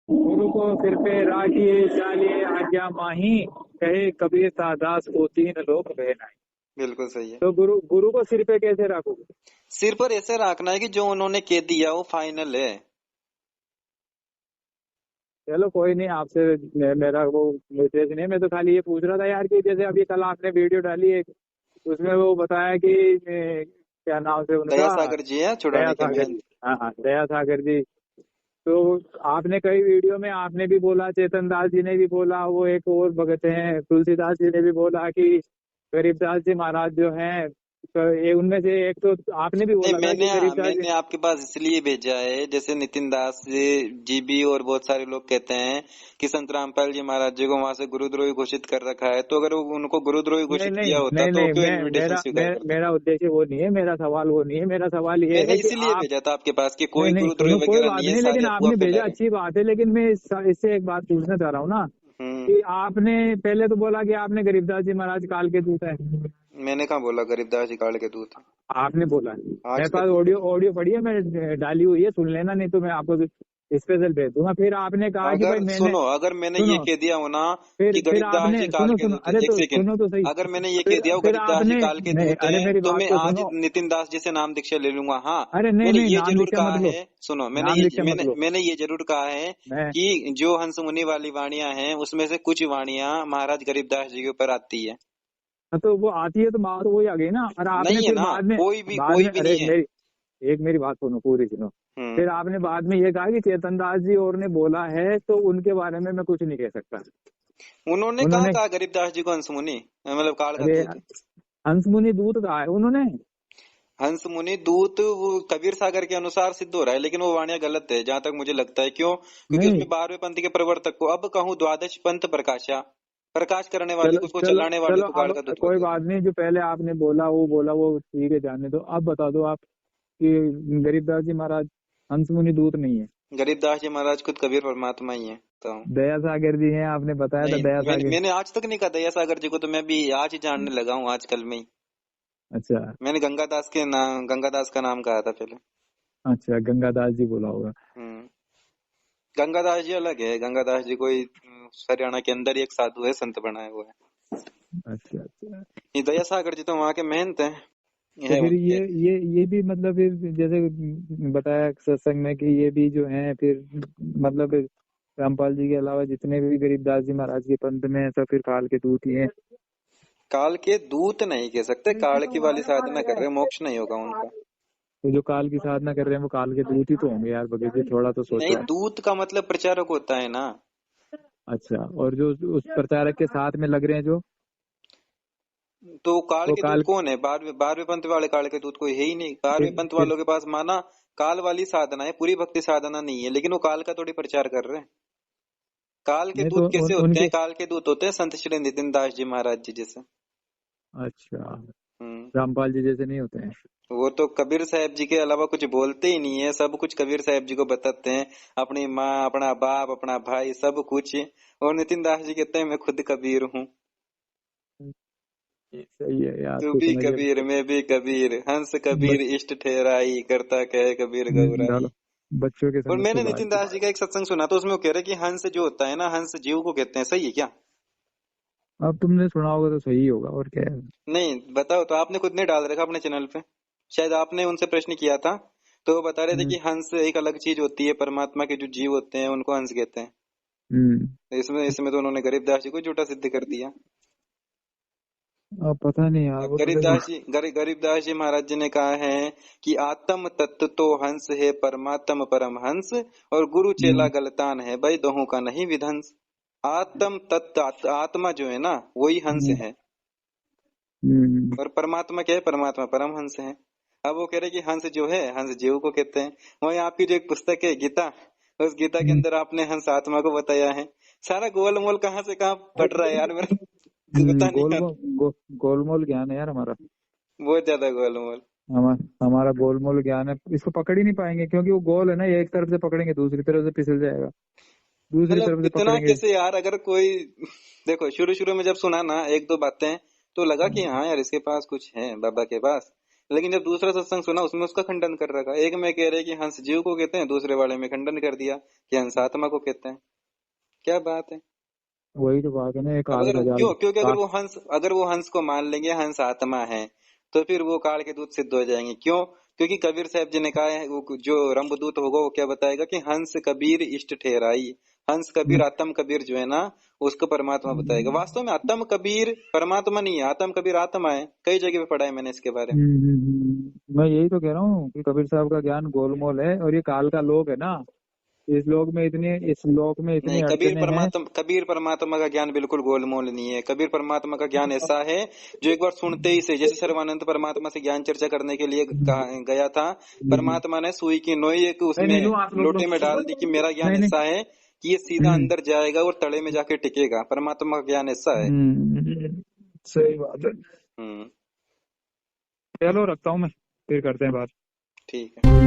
गुरु को सिर पे राखिए चालिए आज्ञा माही, कहे कबीर सादास को तीन लोक बहनाई। बिल्कुल सही है। तो गुरु गुरु को सिर पे कैसे रखोगे? सिर पर ऐसे रखना है कि जो उन्होंने कह दिया वो फाइनल है। चलो कोई नहीं, आपसे मेरा वो मैसेज नहीं, मैं तो खाली ये पूछ रहा था यार कि जैसे अभी कल आपने वीडियो डाली एक, उसमें वो बताया कि क्या नाम से दया उनका, सागर जी है दया छुड़ाने के सागर महंत। जी। हाँ हाँ, दया सागर जी। तो आपने कई वीडियो में आपने भी बोला, चेतन दास जी ने भी बोला, वो एक और भगत हैं तुलसीदास जी ने भी बोला कि गरीबदास जी महाराज जो हैं, तो ये उनमें से एक, तो आपने भी नहीं, बोला था कि मैंने गरीबदास जी। मैंने आपके पास इसलिए भेजा है, जैसे नितिन दास जी भी और बहुत सारे लोग कहते हैं कि संत रामपाल जी महाराज जी को वहां से गुरुद्रोही घोषित कर रखा है, तो अगर उनको गुरुद्रोही नहीं घोषित नहीं किया होता नहीं तो नहीं, क्यों मैं इनविटेशन स्वीकार करते। मेरा उद्देश्य वो नहीं है, मेरा सवाल वो नहीं है, मेरा सवाल ये मैंने है कि इसीलिए आप, भेजा था आपके पास कि नहीं कोई नहीं गुरुद्रोही सुनो कोई वगैरह बात नहीं है, नहीं, लेकिन सारे अफवाह आपने फैला भेजा रहे हैं। अच्छी बात है, लेकिन मैं इससे एक बात पूछना चाह रहा हूँ ना, हम्म। कि आपने पहले तो बोला कि आपने गरीबदास जी महाराज काल के दूत है। मैंने कहा बोला गरीबदास जी काल के दूत। आपने बोला है, मेरे आज पास तक नहीं ऑडियो बोला। ऑडियो पड़ी है, मैं डाली हुई है, सुन लेना, नहीं तो मैं आपको स्पेशल भेज दूंगा। फिर आपने कहा कि भाई अगर मैंने, सुनो, अगर मैंने ये सुनो, कह दिया हो ना कि फिर गरीबदास आपने, जी काल सुनो के सुनो, दूत, अरे एक तो सेकंड, सुनो तो सही। अगर मैंने ये कह दिया हो फिर गरीबदास जी आपने, काल के नहीं दूत अरे हैं मेरी तो बात मैं तो आज सुनो, नितिन दास जी से नाम दीक्षा ले लूंगा। हाँ, अरे नहीं मैंने नहीं, ये नाम जरूर दीक्षा कहा मत लो, है, सुनो, मैंने नाम ये दीक्षा मत मैंने लो। मैंने ये जरूर कहा है मैं, कि जो हंस मुनि वाली वाणियां हैं उसमें से कुछ वाणियां महाराज गरीबदास जी के ऊपर आती है। हाँ, तो वो आती है तो बात वही आ गई ना। और आपने नहीं है फिर ना, बाद कोई में भी अरे नहीं है। मेरी, एक मेरी बात सुनो, पूरी सुनो। हम्म। फिर आपने बाद में ये कहा कि चेतन दास जी और ने बोला है, तो उनके बारे में मैं कुछ नहीं कह सकता। उन्होंने कहा उन्होंने, कहा गरीबदास जी को हंस मुनि, मतलब काल का अरे दूत। हंस मुनि दूत कहा है उन्होंने? हंस मुनि दूत वो कबीर सागर के अनुसार सिद्ध हो रहा है, लेकिन वो वाणियां गलत है जहां तक मुझे लगता है। क्यों? क्योंकि नहीं, उसमें 12वें पंथ के प्रवर्तक को, अब कहूँ द्वादश पंथ प्रकाशा, प्रकाश करने वाले चलो को, उसको चलो चलाने वाले चलो, को काल अब का दूत कोई बोलते थे। बात नहीं, जो पहले आपने बोला वो बोला, वो ठीक है, जाने दो। अब बता दो आप कि गरीबदास जी महाराज हंस मुनि दूत नहीं है, गरीबदास जी महाराज खुद कबीर परमात्मा ही है तो। दया सागर जी हैं, आपने बताया था नहीं, दया मैंने सागर। मैंने आज तक नहीं कहा दया सागर जी को, तो मैं भी आज ही जानने लगा हूँ, आजकल में ही। अच्छा मैंने गंगादास का नाम कहा था पहले। अच्छा, गंगादास जी बोला होगा। हम्म। गंगादास जी अलग है, गंगादास जी कोई हरियाणा के अंदर ही एक साधु है, संत बनाया हुआ है। अच्छा अच्छा। ये दया सागर जी तो वहाँ के महंत हैं, तो है फिर वहीं के। ये भी मतलब फिर जैसे बताया सत्संग में कि ये भी जो है फिर, मतलब रामपाल जी के अलावा जितने भी गरीबदास जी महाराज के पंथ में हैं, सब फिर काल के दूत ही हैं। काल के दूत नहीं कह सकते, काल की वाली साधना कर रहे, मोक्ष नहीं होगा उनका। तो जो काल की साधना कर रहे हैं वो काल के दूत ही तो होंगे यार, भगत जी थोड़ा तो नहीं, सोचो। दूत का मतलब प्रचारक होता है ना। अच्छा, और जो उस प्रचारक के साथ में लग रहे हैं जो, तो काल वो के दूत काल, कौन है? बारहवें बारहवें पंथ वाले काल के दूत कोई है ही नहीं। बारहवें पंथ फिर वालों के पास माना काल वाली साधना है, पूरी भक्ति साधना नहीं है, लेकिन वो काल का थोड़ी प्रचार कर रहे हैं। काल के नहीं दूत तो कैसे होते हैं? उनके, काल के दूत होते हैं संत श्री नितिन दास जी महाराज जी जैसे। अच्छा, हम्म। रामपाल जी जैसे नहीं होते हैं? वो तो कबीर साहब जी के अलावा कुछ बोलते ही नहीं है, सब कुछ कबीर साहब जी को बताते हैं, अपनी माँ, अपना बाप, अपना भाई, सब कुछ। और नितिन दास जी कहते हैं मैं खुद कबीर हूँ। सही है यार, तू कुछ भी मुझे कबीर, मैं भी कबीर, हंस कबीर बच, इष्ट ठहराई, करता कहे कबीर गौराई। डालो, बच्चों के और समझ की मैंने बात नितिन थी। दास जी का एक सत्संग सुना, तो उसमें वो कह रहे कि हंस जो होता है ना, हंस जीव को कहते हैं, सही है क्या? अब तुमने सुना होगा तो सही होगा, और क्या है। नहीं बताओ तो, आपने खुद नहीं डाल रखा अपने चैनल पे, शायद आपने उनसे प्रश्न किया था, तो वो बता रहे थे हम्म कि हंस एक अलग चीज होती है, परमात्मा के जो जीव होते हैं उनको हंस कहते हैं। हम्म। तो इसमें इसमें तो उन्होंने गरीबदास जी को झूठा सिद्ध कर दिया। अब पता नहीं यार, अब वो तो देखो। गरीबदास जी महाराज जी ने कहा है कि आत्म तत्व तो हंस है, परमात्म परम हंस, और गुरु चेला हम्म गलतान है, भाई दोहों का नहीं विध्वंस। आत्म तत्व, आत्मा जो है ना वही हंस हम्म है, हम्म और परमात्मा क्या है? परमात्मा परम हंस है। अब वो कह रहे कि हंस जो है, हंस जीव को कहते हैं। वही आपकी जो एक पुस्तक है गीता, उस गीता के हम्म, अंदर आपने हंस आत्मा को बताया है। सारा गोल मोल कहाँ से कहाँ पट रहा है यार, मेरे पता नहीं यार, गोलमोल ज्ञान है यार हमारा। बहुत ज्यादा गोल मोल। हमारा गोलमोल ज्ञान है, इसको पकड़ ही नहीं पाएंगे, क्योंकि वो गोल है ना, ये एक तरफ से पकड़ेंगे दूसरी तरफ से फिसल जाएगा, दूसरी मतलब तरफ से इतना पकड़ेंगे। कैसे यार? अगर कोई देखो, शुरू शुरू में जब सुना ना एक दो बातें, तो लगा कि हाँ यार इसके पास कुछ है, बाबा के पास। लेकिन जब दूसरा सत्संग सुना उसमें उसका खंडन कर रखा। एक में कह रहे कि हंस जीव को कहते हैं, दूसरे वाले में खंडन कर दिया कि हंस आत्मा को कहते हैं। क्या बात है। वही तो बात है ना, ये अब काल अगर का जाल। क्योंकि का, अगर वो हंस को मान लेंगे हंस आत्मा है, तो फिर वो काल के दूत सिद्ध हो जाएंगे। क्यों? क्योंकि कबीर साहब जी ने कहा है, वो जो रंभदूत होगा वो क्या बताएगा कि हंस कबीर इष्ट ठहराई। हंस कबीर आत्म कबीर जो है ना, उसको परमात्मा बताएगा। वास्तव में आत्म कबीर परमात्मा नहीं है, आत्म कबीर आत्मा है। कई जगह पे पढ़ा है मैंने इसके बारे में। मैं यही तो कह रहा हूँ कि कबीर साहब का ज्ञान गोलमोल है, और ये काल का लोक है ना। इस लोक में इतनी नहीं, अड़चने हैं। कबीर परमात्मा का ज्ञान बिल्कुल गोलमोल नहीं है। कबीर परमात्मा का ज्ञान ऐसा है जो एक बार सुनते ही से, जैसे सर्वानंद परमात्मा से ज्ञान चर्चा करने के लिए गया था, नहीं परमात्मा ने सुई की नोई एक उसमें नहीं, लो आप लो। लोटे में डाल दी कि मेरा ज्ञान नहीं नहीं। ऐसा है कि ये सीधा हम्म, अंदर जाएगा और तले में जाके टिकेगा। परमात्मा का ज्ञान ऐसा है। सही बात है। हम्म। चलो रखता हूँ मैं, फिर करते हैं बात। ठीक है।